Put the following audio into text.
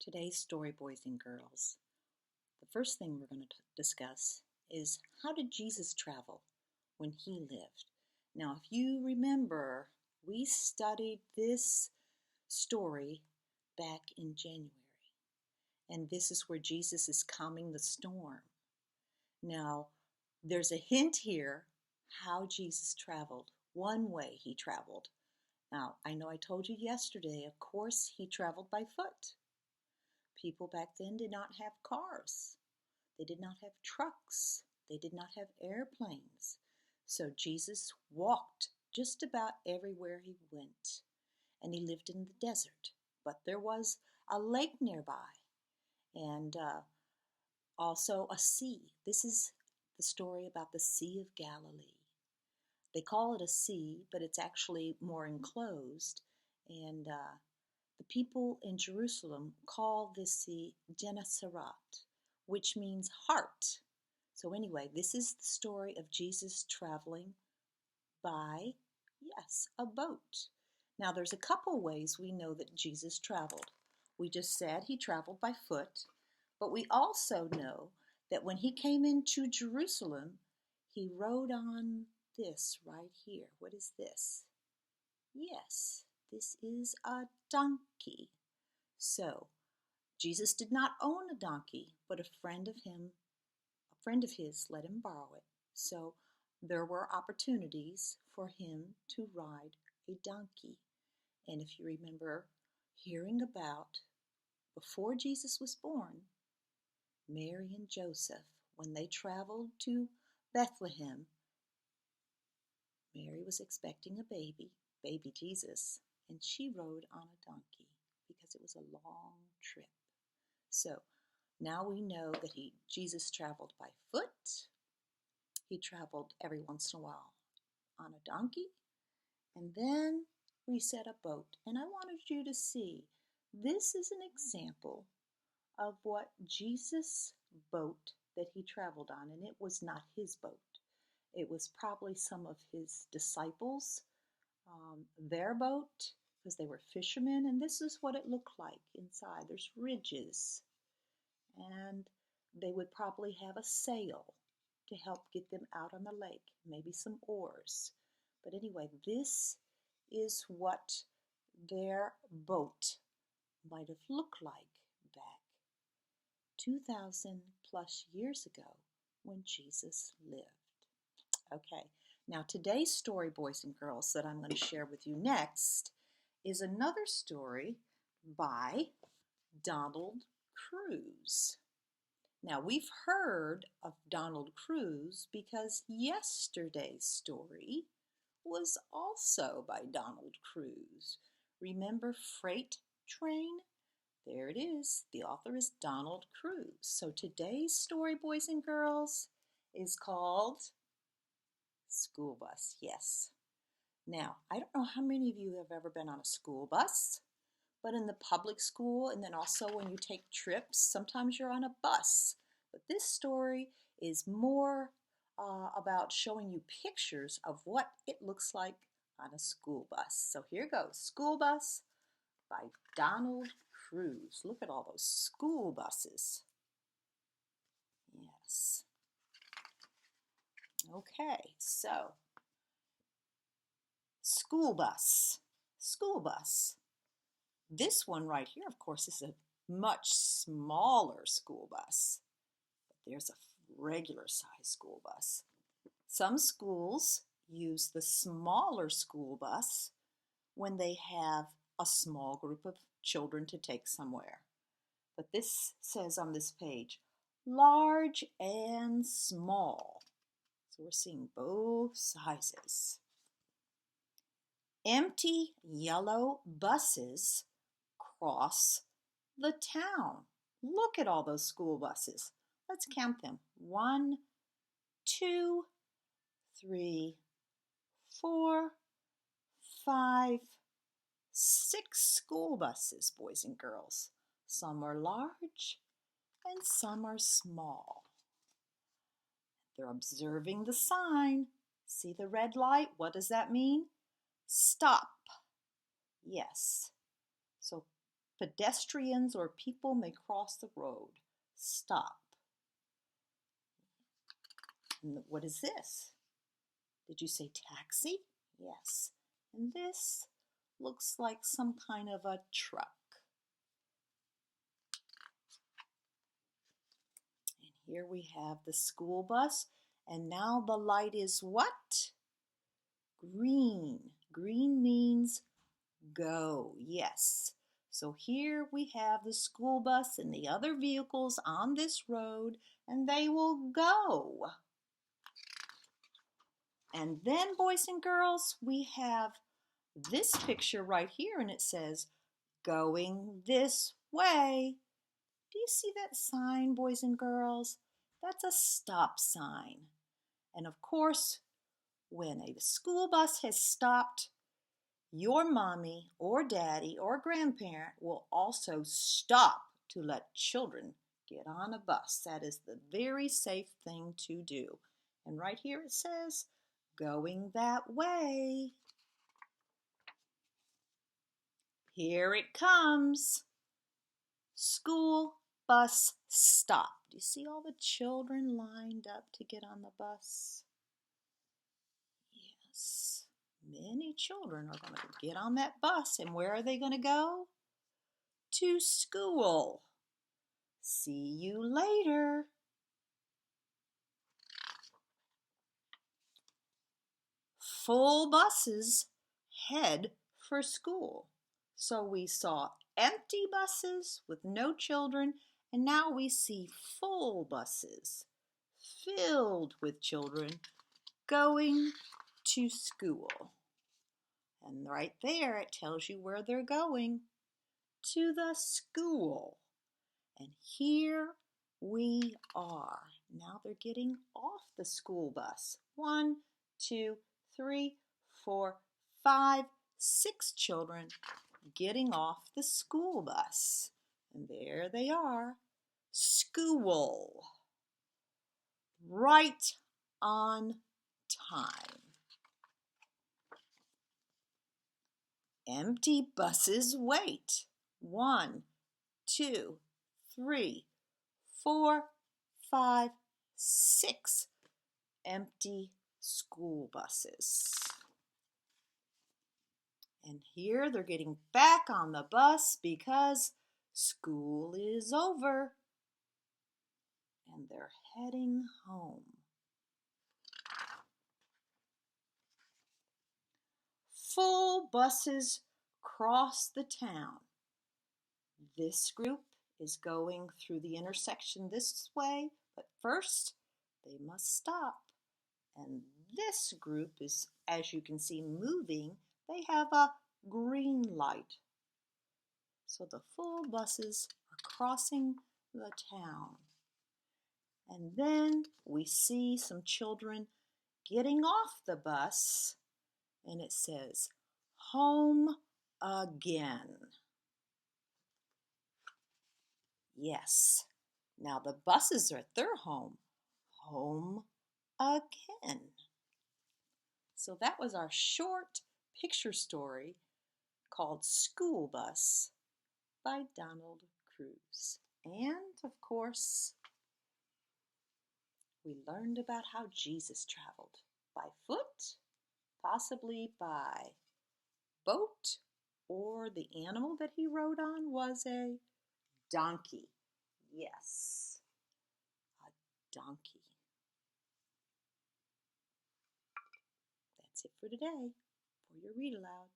Today's story, boys and girls. The first thing we're going to discuss is how did Jesus travel when he lived? Now, if you remember, we studied this story back in January, and this is where Jesus is calming the storm. Now, there's a hint here how Jesus traveled. One way he traveled. Now, I know I told you yesterday, of course, he traveled by foot. People back then did not have cars. They did not have trucks. They did not have airplanes. So Jesus walked just about everywhere he went. And he lived in the desert. But there was a lake nearby and also a sea. This is the story about the Sea of Galilee. They call it a sea, but it's actually more enclosed. And the people in Jerusalem call this sea Gennesaret, which means heart. So anyway, this is the story of Jesus traveling by, yes, a boat. Now there's a couple ways we know that Jesus traveled. We just said he traveled by foot, but we also know that when he came into Jerusalem, he rode on this right here. What is this? Yes, this is a donkey. So, Jesus did not own a donkey, but a friend of his let him borrow it. So, there were opportunities for him to ride a donkey. And if you remember hearing about before Jesus was born, Mary and Joseph, when they traveled to Bethlehem, Mary was expecting a baby Jesus, and she rode on a donkey because it was a long trip. So now we know that Jesus traveled by foot. He traveled every once in a while on a donkey, and then we said a boat. And I wanted you to see this is an example of what Jesus' boat that he traveled on, and it was not his boat. It was probably some of his disciples, their boat, because they were fishermen, and this is what it looked like inside. There's ridges, and they would probably have a sail to help get them out on the lake, maybe some oars. But anyway, this is what their boat might have looked like back 2,000 plus years ago when Jesus lived. Okay, now today's story, boys and girls, that I'm going to share with you next is another story by Donald Cruz. Now, we've heard of Donald Cruz because yesterday's story was also by Donald Cruz. Remember Freight Train? There it is. The author is Donald Cruz. So today's story, boys and girls, is called School Bus. Yes. Now, I don't know how many of you have ever been on a school bus, but in the public school and then also when you take trips, sometimes you're on a bus. But this story is more about showing you pictures of what it looks like on a school bus. So here goes, School Bus by Donald Cruz. Look at all those school buses. Yes. Okay, so school bus. School bus. This one right here, of course, is a much smaller school bus. But there's a regular size school bus. Some schools use the smaller school bus when they have a small group of children to take somewhere. But this says on this page, large and small. So we're seeing both sizes. Empty yellow buses cross the town. Look at all those school buses. Let's count them. 1, 2, 3, 4, 5, 6 school buses, boys and girls. Some are large and some are small. They're observing the sign. See the red light? What does that mean? Stop. Yes. So pedestrians or people may cross the road. Stop. And what is this? Did you say taxi? Yes. And this looks like some kind of a truck. And here we have the school bus. And now the light is what? Green. Green means go. Yes. So here we have the school bus and the other vehicles on this road, and they will go. And then, boys and girls, we have this picture right here, and it says, going this way. Do you see that sign, boys and girls? That's a stop sign. And of course, when a school bus has stopped, your mommy or daddy or grandparent will also stop to let children get on a bus. That is the very safe thing to do. And right here it says, going that way. Here it comes. School bus stop. Do you see all the children lined up to get on the bus? Yes. Many children are going to get on that bus, and where are they going to go? To school. See you later. Full buses head for school. So we saw empty buses with no children, and now we see full buses filled with children going to school. And right there it tells you where they're going, to the school. And here we are. Now they're getting off the school bus. 1, 2, 3, 4, 5, 6 children getting off the school bus. And there they are. School. Right on time. Empty buses wait. 1, 2, 3, 4, 5, 6 empty school buses. And here they're getting back on the bus because school is over. And they're heading home. Full buses cross the town. This group is going through the intersection this way, but first they must stop. And this group is, as you can see, moving. They have a green light. So the full buses are crossing the town. And then we see some children getting off the bus, and it says, home again. Yes, now the buses are at their home. Home again. So that was our short picture story called School Bus by Donald Cruz. And of course, we learned about how Jesus traveled by foot, possibly by boat, or the animal that he rode on was a donkey. Yes, a donkey. That's it for today for your Read Aloud.